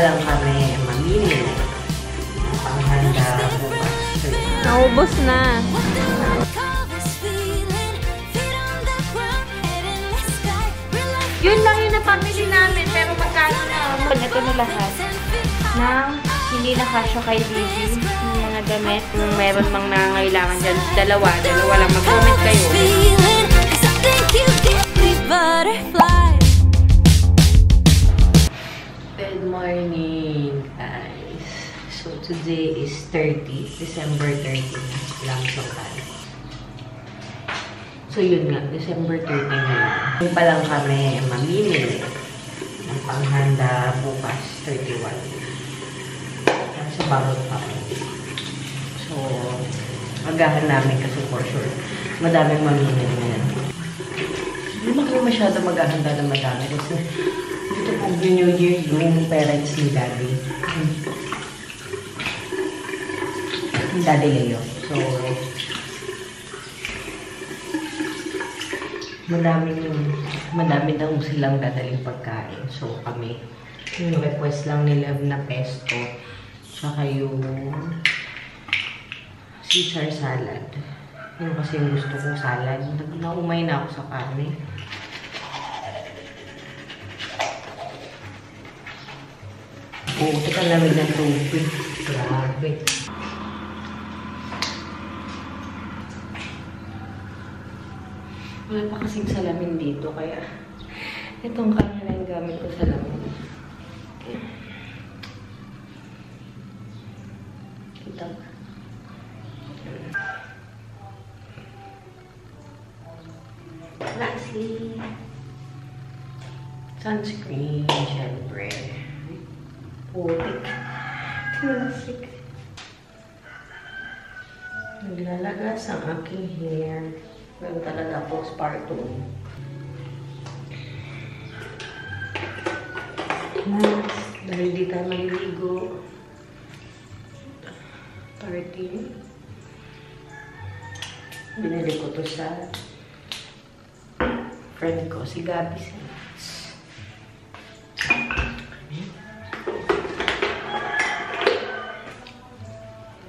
lang kami mamili. Panghanda bukas. Naubos na. Yun lang yung napamili namin, pero magkano na? Ito na lahat. Na hindi na kasya kay Gigi. Yung mga damit. Kung meron mang nangangailangan dyan, dalawa lang. Mag-comment kayo. Good morning, guys. So, today is December 30. Lang so So, yun nga, December 30 na. Yung pa lang kami mamili ng panghanda bukas, 31. Sa bagot pa kami. So, agahan namin kasi for sure. Madaming mamili ngayon. Hindi naman kami masyado maghahanda ng madami. Kasi dito pag New Year yung parents ni Daddy. Yung Daddy Leo. So, madami daw silang dadaling pagkain. So, kami, yung request lang nila na pesto, tsaka yung Caesar salad. Yun kasi yung gusto kong salad. Naumay na ako sa karne. Oo, teka lamig ng tubig. Grabe. Wala pa kasing salamin dito, kaya itong camera yung gamit ko sa salamin. Kita ba? Lastly, sunscreen, syempre. Putik. Classic. Naglalagas ang aking hair. Pero talaga postpartum. Last, dahil di tayo maliligo. 13. Binili ko to sa friend ko, si Gabi Sands.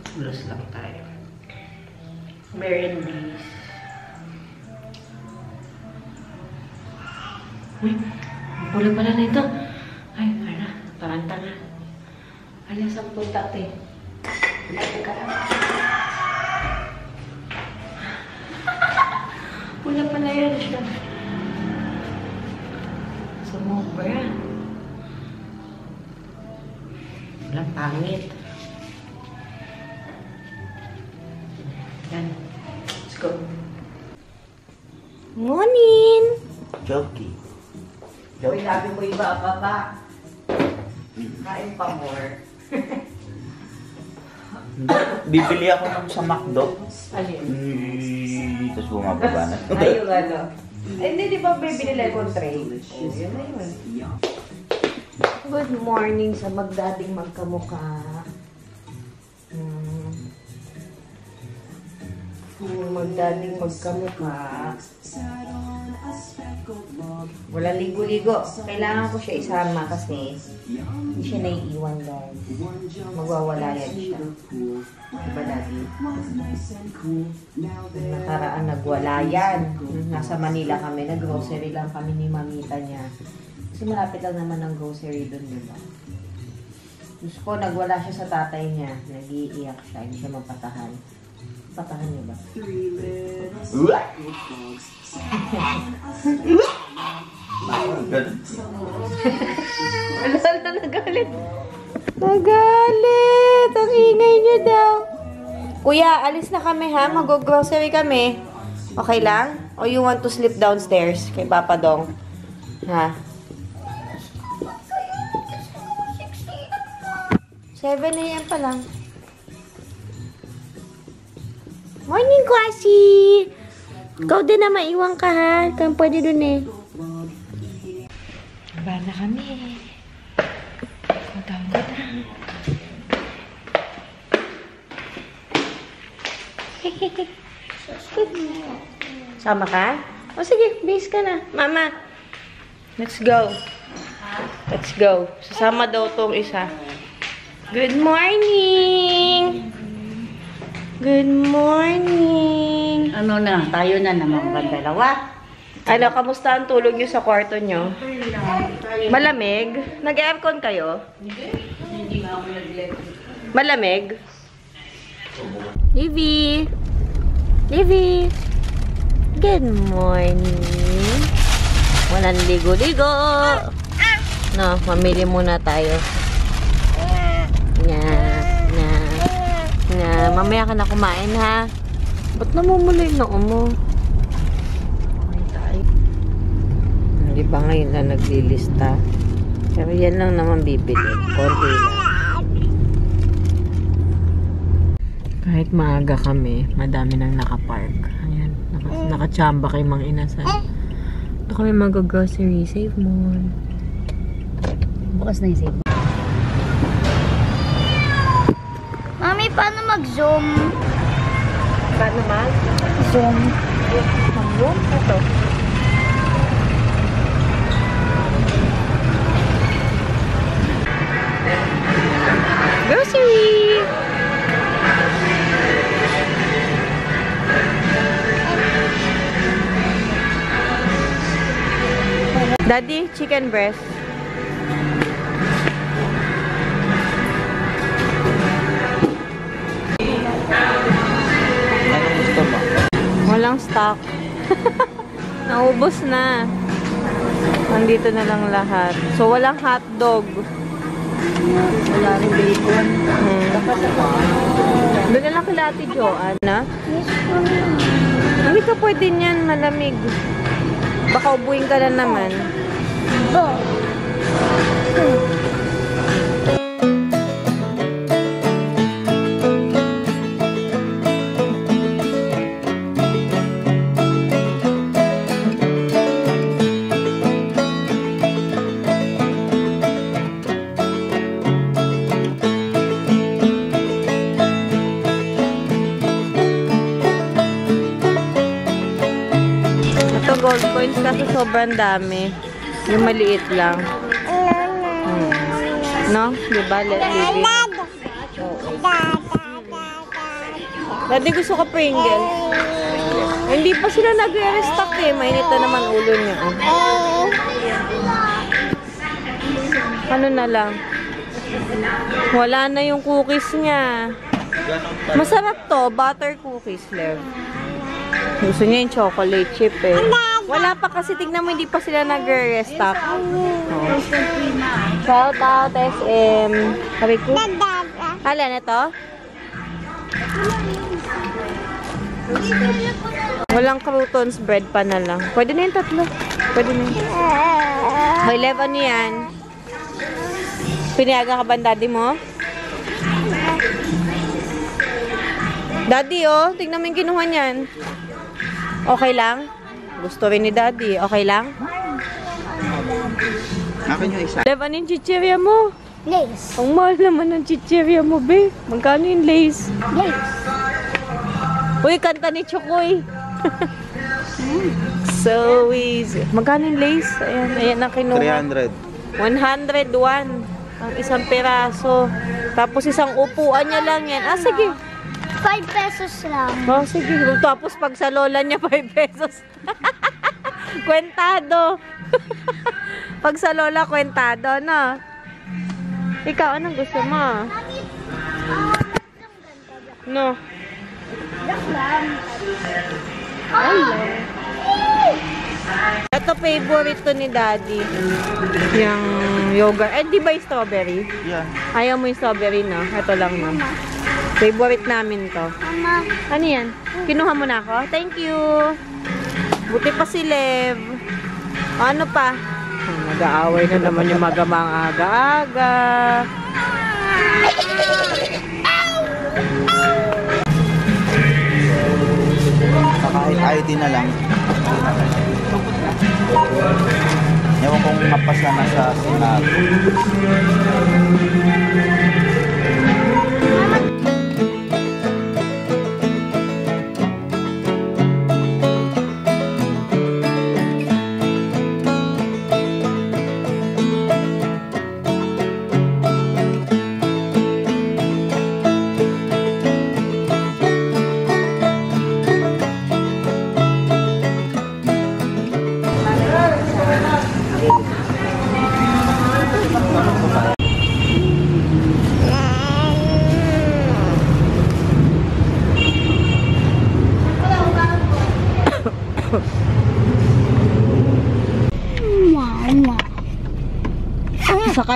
Tulos lang tayo. Merendis. Uy, pula pala na ito. Ay, para, parang tanga. Alas ang punta, te. Lagi ka lang. Pula pala yan siya. Sumobra. Walang pangit. Yan. Let's go. Morning! Joking. Uy, sabi mo iba pa. Kain pa more. Bibili ako ng sa McDo. Alin? Tapos bumababa na. Ayun, ano. Hindi, di ba bibili lang yung tray? Oh, yun na yun. Good morning sa magdating magkamukha. Magdating magkamukha. Wala ligo-ligo. Kailangan ko siya isama kasi hindi siya naiiwan, guys. Magwawala yan siya. Diba, Daddy? Nakaraan nagwala yan. Nasa Manila kami. Nag-grocery lang kami ni mamita niya. Kasi malapit lang naman ang grocery doon, diba? Diyos ko, nagwala siya sa tatay niya. Nag-iiyak siya. Hindi siya mapatahan. Patahan niyo ba? Alasal na nagalit. Nagalit! Ang ingay niyo daw. Kuya, alis na kami ha. Mag-grocery kami. Okay lang? Or you want to sleep downstairs kay Papa Dong? Ha? 7 AM pa lang. Morning, Kwasi! Ikaw din na maiwan ka, ha? Kaya pwede dun eh. Aba na kami. Matawag na. Sama ka? O sige, base ka na. Mama, let's go. Let's go. Sasama daw tong isa. Good morning! Good morning! Ano na, tayo na naman mga dalawa. Ano, kamusta ang tulog niyo sa kwarto niyo? Malamig? Nag-aircon kayo? Hindi nga ako nag-let. Malamig? Livy! Livy! Good morning! Walang ligo-ligo! No, mamili muna tayo. Mamaya ka na kumain, ha? Ba't namumula yung noo mo? Hindi ba ngayon na naglilista? Pero yan lang naman bibili. Konti lang. Kahit maaga kami, madami nang nakapark. Ayan, nakachamba kay Mang Inasal. Ito kami mag-grocery. Save mo. Bukas na yung save. Mami, paano mag-zoom? Paano mag? Zoom. Mag-zoom? Ito. Grocery! Daddy, chicken breast. Anong gusto mo? Walang stock. Naubos na. Nandito na lang lahat. So, walang hotdog. Wala rin bacon. Doon na lang kila Ate Joanna. Hindi ka pwede niyan, malamig. Baka ubuin ka na naman. Ito gold coins kasi sobrang dami. Yung maliit lang. No? Diba? Living. Daddy, gusto ko Pringles. Hindi pa sila nagre-restock eh. Mainit na naman ulo niya. Oh. Ano na lang? Wala na yung cookies niya. Masarap to. Butter cookies, Lev. Gusto niya yung chocolate chip eh. Wala pa kasi. Tignan mo, hindi pa sila nagre-restock. Oh. Shout out, SM. Sabi ko. Alan, ito? Walang croutons bread pa na lang. Pwede na yung tatlo. Pwede na yun. Hoy, Lev, ano yan? Pinayagan ka ba ang daddy mo? Daddy, oh. Tignan mo yung kinuha niyan. Okay lang? Gusto rin ni daddy. Okay lang? Akin yung isa. Lev, ano yung chichirya mo? Lace. Ang mahal naman ng chichirya mo, be. Magkano yung lace? Lace. Uy, kanta ni Chokoy. So easy. Magkano yung lace? Ayan, ayan na kinuha. 300. 101 ang isang peraso. Tapos isang upuan niya lang yan. Ah, sige. 5 pesos lang. Oh, sige. Tapos pag sa lola niya, 5 pesos. Kwentado. Pag sa lola, kwentado, no? Ikaw, anong gusto mo? No. Ito favorite to ni daddy. Yung yogurt. Eh, di ba yung strawberry? Yeah. Ayaw mo yung strawberry, no? Ito lang, no? Favorite namin to. Mama. Ano yan? Kinuha mo na ako? Thank you. Buti pa si Lev. Ano pa? Nag-aaway na naman yung magamang aga-aga. Kahit ID na lang. Ewan kong mapasa na sa Senado.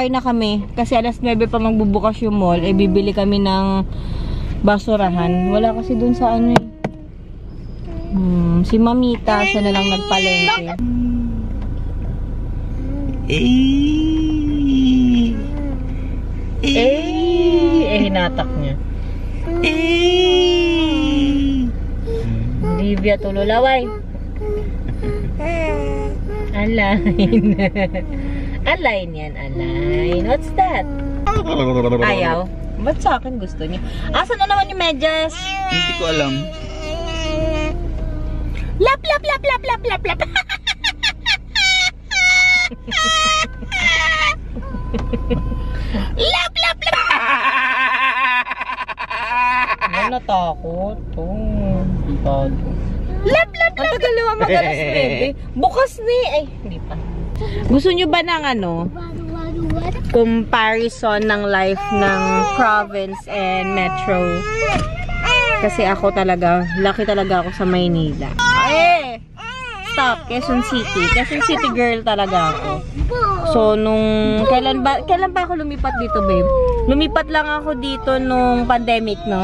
Sasakay na kami. Kasi alas 9 pa magbubukas yung mall. Eh, bibili kami ng basurahan. Wala kasi dun sa ano eh. Si Mamita, siya na lang nagpalengke. Hinatak niya. Livia tululaway. Align. Align yan, align. What's that? Ayaw. Ba't sa akin gusto niya? Asan na naman yung medyas? Hindi ko alam. Lap, lap, lap, lap, lap, lap, lap. Lap, lap, lap. Ano natakot? Lap, lap, lap. Ang tagal naman mag-alas 9. Bukas ni. Ay, hindi pa. Gusto nyo ba ng ano? Comparison ng life ng province and metro? Kasi ako talaga, laki talaga ako sa Maynila. Eh! Stop! Quezon City. Quezon City girl talaga ako. So, kailan ba ako lumipat dito, babe? Lumipat lang ako dito nung pandemic, no?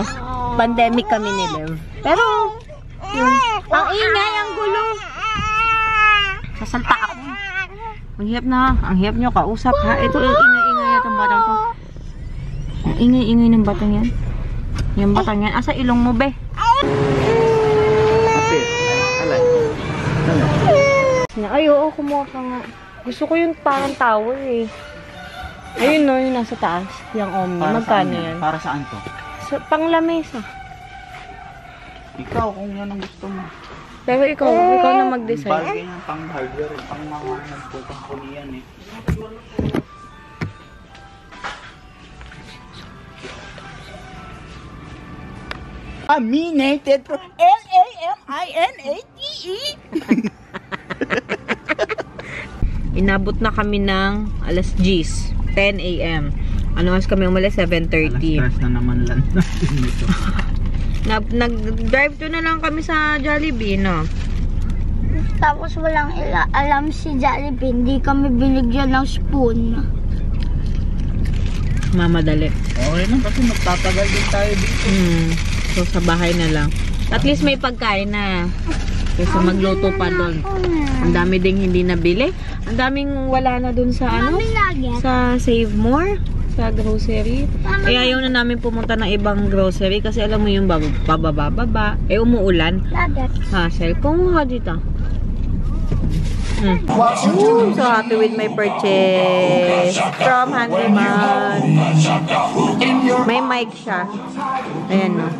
Pandemic kami ni Lev. Pero, yun. Ang ingay, ang gulo. Sasalta ako. Ang hirap nyo kausap, ha? Ito, ingay-ingay itong batang to. Ang ingay-ingay ng batang yan. Yung batang yan. Asa ilong mo, be? Kapit. Alay. Ay, oo, kumuha ka nga. Gusto ko yung parang tower, eh. Ayun, no, yung nasa taas. Yung Omni. Magkano yan? Para saan to? Panglamesa. Ikaw, kung yan ang gusto mo. Pero ikaw na mag-design. Bargain yan, pang hardware, pang mga nagpupang yan eh. Laminated for L-A-M-I-N-A-T-E. Inabot na kami ng alas 10 a.m. Ano mas kami umalis? 7:30. Alas na naman lang dito. Nag-drive to na lang kami sa Jollibee, no? Tapos walang alam si Jollibee, hindi kami binigyan ng spoon. Mamadali. Okay lang kasi magtatagal din tayo dito. So, sa bahay na lang. At least may pagkain na. Kaysa magluto pa doon. Ang dami ding hindi nabili. Ang daming wala na doon sa ano? Sa Save More. Sa grocery. Eh, ayaw na namin pumunta ng ibang grocery kasi alam mo yung bababa. Eh, umuulan. Hassle. Kung nga dito. So happy with my purchase from Handyman. May mic siya. Ayan, no.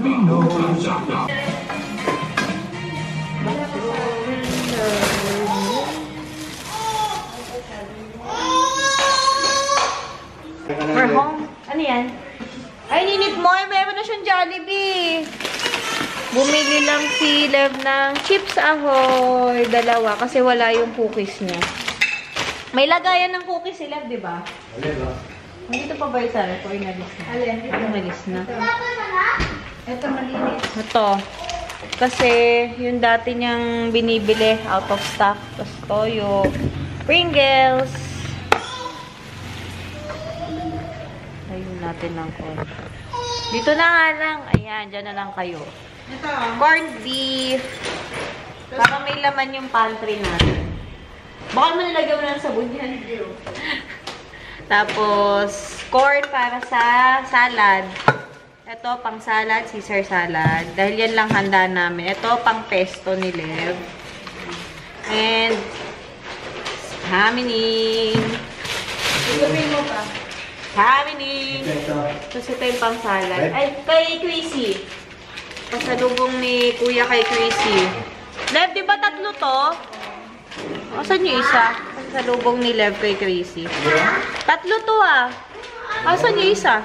We're home. Ano yan? Ay, ninit mo. Ay, meron na siyang Jollibee. Bumili lang si Lev ng Chips Ahoy. 2. Kasi wala yung cookies niya. May lagayan ng cookies si Lev, di ba? Wala ba? Dito pa ba yung sarap? O inalis na? Alin? Inalis na. Ito malinis. Ito. Kasi yung dati niyang binibili out of stock. Tapos toyo. Pringles. Ayun natin lang ko. Dito na nga lang. Ayan, dyan na lang kayo. Corned beef. Para may laman yung pantry natin. Baka manilagyan mo ng sabon yan. Tapos, corn para sa salad. Ito, pang salad, Caesar salad. Dahil yan lang handa namin. Ito, pang pesto ni Lev. And, hamining. Ituloy mo pa. Hamining. Tapos ito yung pang salad. Ay, kay Chrissy. Pasalubong ni Kuya kay Chrissy. Lev, di ba 3 to? Asan yung isa? Pasalubong ni Lev kay Chrissy. 3 to ah. Asan yung isa?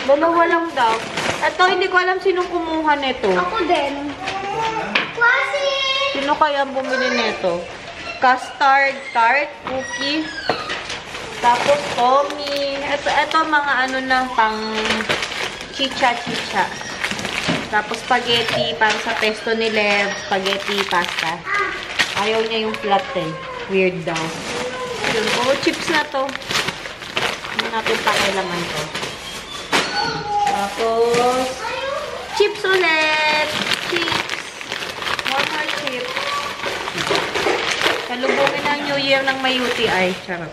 2 lang daw. Ito, hindi ko alam sinong kumuha nito. Ako din. Kwasi! Sino kaya bumili nito? Custard, tart, cookie. Tapos, Tommy. Ito mga ano na, pang chicha-chicha. Tapos, spaghetti, para sa pesto ni Lev. Spaghetti, pasta. Ayaw niya yung flat eh. Weird daw. Yun, chips na to. Hindi natin pakialaman to. Tapos, chips ulit. Chips. One more chips. Salubungin ang New Year ng may UTI. Charot.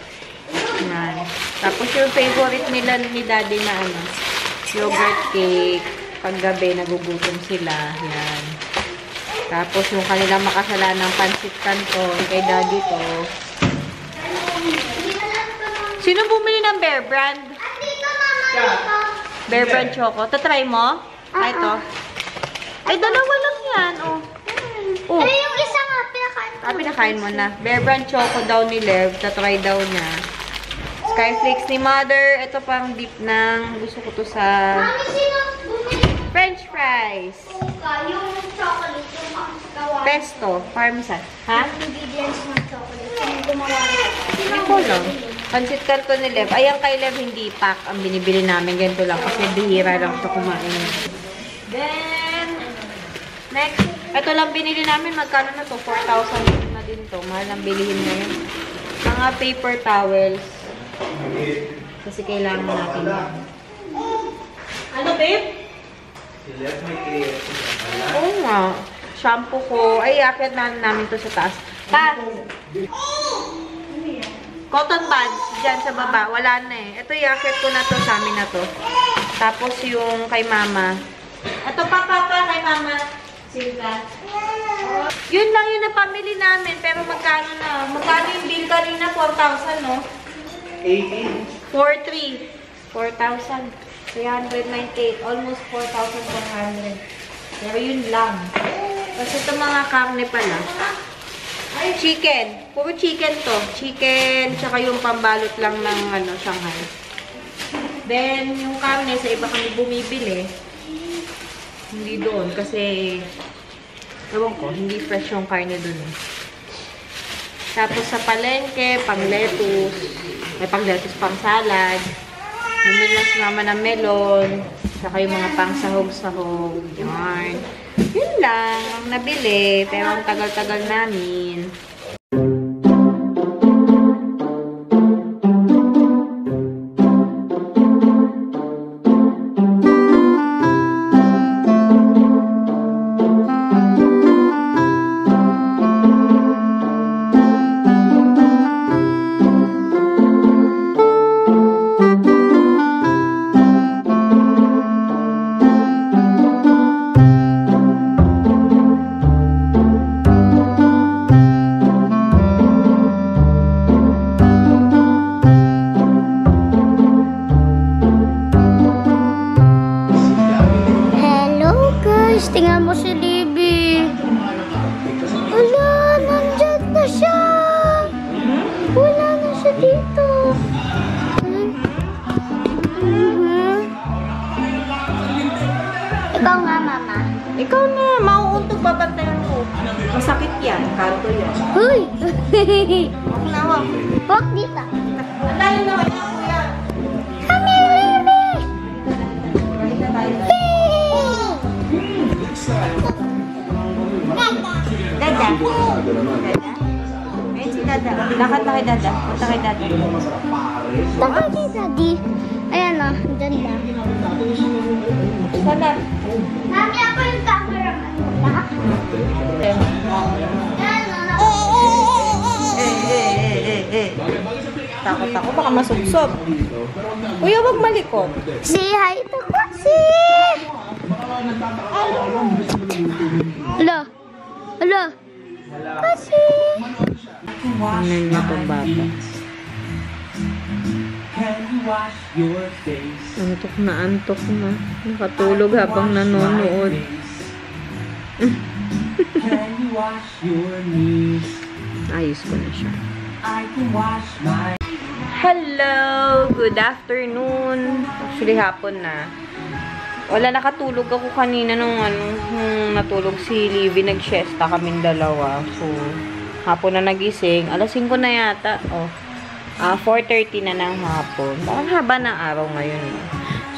Yan. Tapos yung favorite nila ni Daddy na ano, yogurt cake. Paggabi, nagugutom sila. Yan. Tapos yung kanilang makasalanang pancit canton kay Daddy to. Sino bumili ng Bear Brand? Bear Brand Choco. Tatry mo? Ay, ito. Ay, dalawa lang yan. Oh. Oh. Eh, yung isa nga, pinakain ko. Pinakain mo na. Bear Brand Choco daw ni Lev. Tatry daw niya. Skyflakes ni Mother. Ito pang dip ng gusto ko to sa Mami, sino bumili? French fries. Yung chocolate, yung panggawa. Pesto. Parmesan. Ha? Ingredients ng chocolate. Yung gumawa nito. Hindi ko lang. Pancit canton ni Lev. Ayan kay Lev hindi pack ang binibili namin. Ganito lang kasi bihira lang ito kumain. Then, next. Ito lang binili namin. Magkano na to? 4,000 na din to. Mahal ang bilihin na yun. Mga paper towels. Kasi kailangan natin yan. Ano, babe? Oo nga. Shampoo ko. Ay, akit na namin to sa taas. Cotton buds dyan sa baba. Wala na eh. Ito, i-akit ko na to sa amin na to. Tapos yung kay mama. Ito pa kay mama. Silka. Yun lang yung napamili namin. Pero magkano na? Magkano yung bill kanina? 4,000, no? 4,300. 4,398. Almost 4,400. Pero yun lang. Kasi ito mga karne pala. Chicken. Puro chicken to. Chicken, tsaka yung pambalot lang ng ano, Shanghai. Then, yung karne, sa iba kami bumibili. Hindi doon. Kasi, ewan ko, hindi fresh yung karne doon. Tapos sa palengke, pang lettuce. May pang lettuce, pang salad. Bumili na si mama ng melon. Tsaka yung mga pang sahog-sahog. Yarn. Yun lang ang nabili. Pero ang tagal-tagal namin. Tingnan mo si Libby. Wala, nandyan na siya. Wala na siya dito. Ikaw nga, mama. Ikaw na, mauuntog babantayan ko. Masakit yan, kanto yan. Huy! Huwag na, huwag. Huwag dito. Andayin na, wala ko yan. Kami, Libby! Kahit na tayo. Dada. Dada. Ayun si Dada. Lakad na kay Dada. Punta kay Dada. Taka kay Daddy. Ayan o, dyan lang. Dada. Mami, ako yung cameraman. Takot ako. Baka masugsog. Kuya, wag malikot. Say hi to Kasi! Hello? Hello? Kasi! Ano niya itong bata? Antok na antok na. Nakatulog habang nanonood. Ayos ko na siya. Hello! Good afternoon. Actually, hapon na. Wala, nakatulog ako kanina nung natulog si Livy. Nag-siesta kaming dalawa. So, hapon na nagising. Alas 5 na yata. 4:30 na ng hapon. Parang haba ng araw ngayon.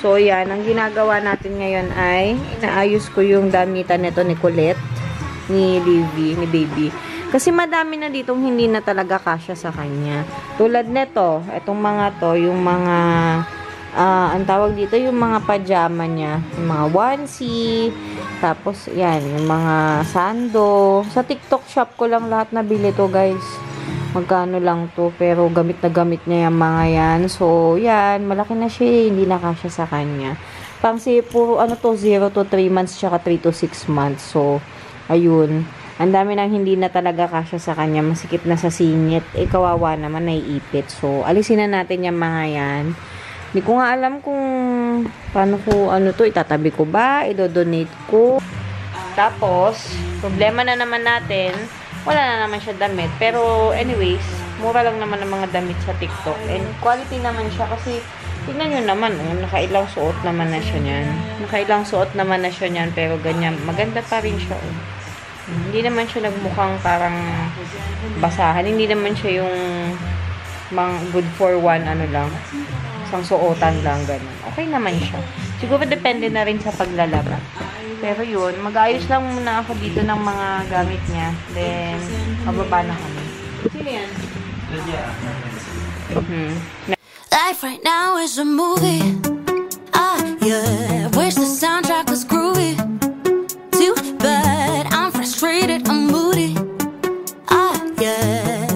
So, yan. Ang ginagawa natin ngayon ay inaayos ko yung damitan nito ni Colette, ni Livy, ni Baby. Kasi madami na ditong hindi na talaga kasya sa kanya. Tulad nito, itong mga to, yung mga, ang tawag dito, yung mga pajama niya. Yung mga onesie, tapos yan, yung mga sando. Sa TikTok shop ko lang lahat nabili to, guys. Magkano lang to, pero gamit na gamit niya yung mga yan. So, yan, malaki na siya, hindi na kasya sa kanya. Pang puro ano to, 0 to 3 months, tsaka 3 to 6 months. So, ayun. Ang dami nang hindi na talaga kasya sa kanya. Masikip na sa singit. Eh, kawawa naman, naiipit. So, alisin na natin yung mga yan. Hindi ko nga alam kung paano ko, ano to, itatabi ko ba? Idodonate ko. Tapos, problema na naman natin, wala na naman siya damit. Pero, anyways, mura lang naman ang mga damit sa TikTok. And quality naman siya kasi, tingnan nyo naman, nakailang suot naman na siya niyan. Nakailang suot naman na siya niyan, pero ganyan, maganda pa rin siya. Hindi naman siya nagmukhang parang basahan. Hindi naman siya yung good for one, ano lang. Isang suotan lang, ganun. Okay naman siya. Siguro depende na rin sa paglalaba. Pero yun, mag-ayos lang muna ako dito ng mga gamit niya. Then, mababa na kami. Sino yan? Life right now is a movie. Yeah. Wish the soundtrack was groovy. Too bad I'm frustrated, I'm moody. Yeah.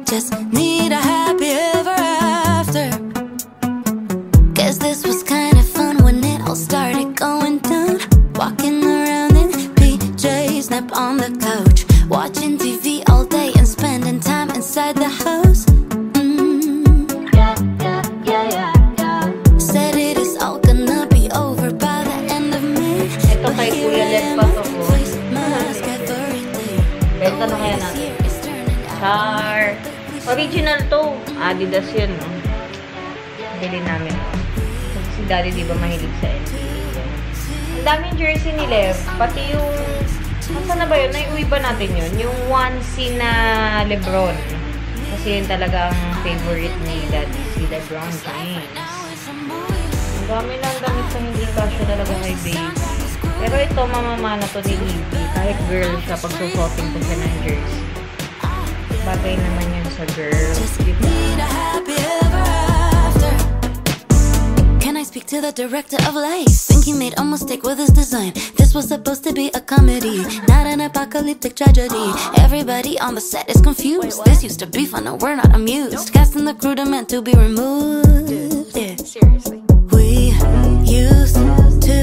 Just need a happy ever after. Guess this was kind of fun when it all started going down. Walking around in PJs, nap on the couch, watching TV all day and spending time inside the house. Said it is all gonna be over by the end of May. Ito kay Kuya Let pa to po. Benta na kaya natin. Char. Original to. Adidas yun, no? Bili namin. Si Daddy, di ba mahilig sa NBA? Ang daming jersey ni Lev. Pati yung... Saan na ba yun? Naiuwi ba natin yun? Yung onesie na Lebron. Kasi yun talaga ang favorite ni Daddy. Si Lebron James. Ang dami lang damit sa hindi kasya talaga kay baby. Pero ito, mamamana to ni Libby. Kahit girl siya, pag susuotin ko siya ng jersey. Bagay naman yun sa girl. Can I speak to the director of life? Think he made a mistake with his design. This was supposed to be a comedy, not an apocalyptic tragedy. Everybody on the set is confused. This used to be fun, no, we're not amused. Casting the crew meant to be removed. Yeah. Seriously. We used to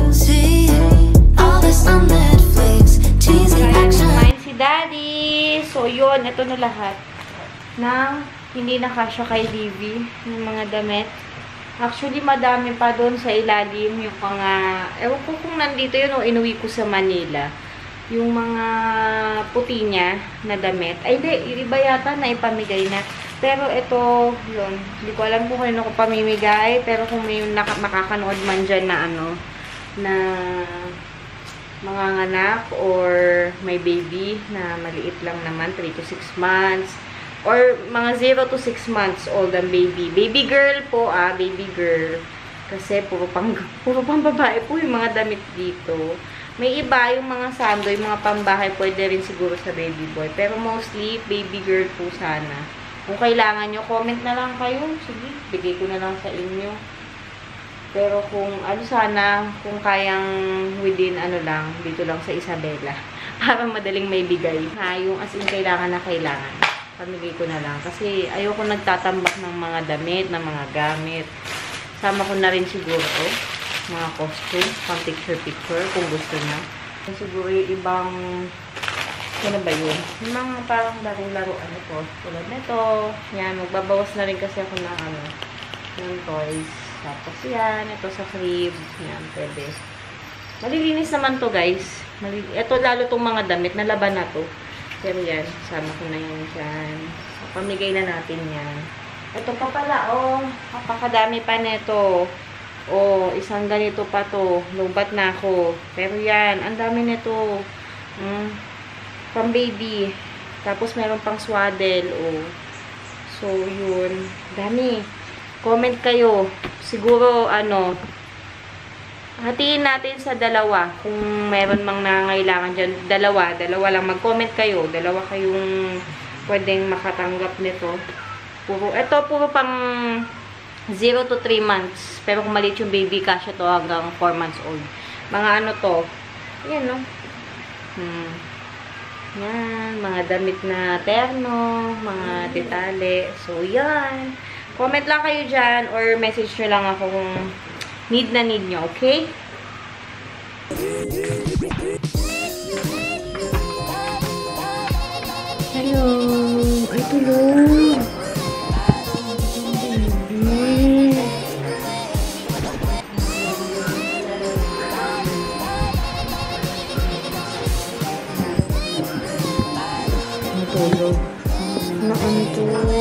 see all this on Netflix. Cheesy action. Kumain si Daddy. So, yun. Ito na lahat. Na hindi na kasya kay Livy. Yung mga damit. Actually, madami pa doon sa ilalim. Yung mga... Ewan ko kung nandito yun o inuwi ko sa Manila. Yung mga puti niya na damit. Ay, hindi. Iba yata na ipamigay na. Pero ito, yun. Hindi ko alam kung ano ko pamimigay. Pero kung may makakanood man dyan na ano, na mga anak or may baby na maliit lang naman, 3 to 6 months. Or mga 0 to 6 months old ang baby. Baby girl po, baby girl. Kasi puro pang babae po yung mga damit dito. May iba yung mga sando, yung mga pambahay, pwede rin siguro sa baby boy. Pero mostly, baby girl po sana. Kung kailangan nyo, comment na lang kayo. Sige, bigay ko na lang sa inyo. Pero kung ano sana, kung kayang within ano lang, dito lang sa Isabela. Para madaling may bigay. Yung as in kailangan na kailangan. Pamigay ko na lang. Kasi ayoko nagtatambak ng mga damit, ng mga gamit. Sama ko na rin siguro to. Mga costume, pang picture-picture kung gusto nyo. Siguro yung ibang, ano ba yun? Yung mga parang laro-laruan ito. Tulad nito. Yan, magbabawas na rin kasi ako ng ano, yung toys. Tapos yan, ito sa crib. Yan, pwede. Malilinis naman to guys. Ito lalo tong mga damit, nalaban na to. Pero yan, sama ko na yun dyan. Pamigay na natin yan. Ito pa pala, oh. Kapakadami pa nito. Oh, isang ganito pa to. Lubat na ako. Pero yan, ang dami nito. Pang baby. Tapos meron pang swaddle, oh. So, yun. Dami. Comment kayo. Siguro, ano, Hatiin natin sa dalawa. Kung meron mang nangangailangan dyan, dalawa lang. Mag-comment kayo. Dalawa kayong pwedeng makatanggap nito. Puro pang 0 to 3 months. Pero kung maliit yung baby, kasya to hanggang 4 months old. Mga ano to. Ayan, no? Yan. Mga damit na terno. Mga detale. So, yan. Comment lang kayo dyan or message nyo lang ako kung need na need nyo, okay? Hello! Ay, tulog! Natulog. Ano to?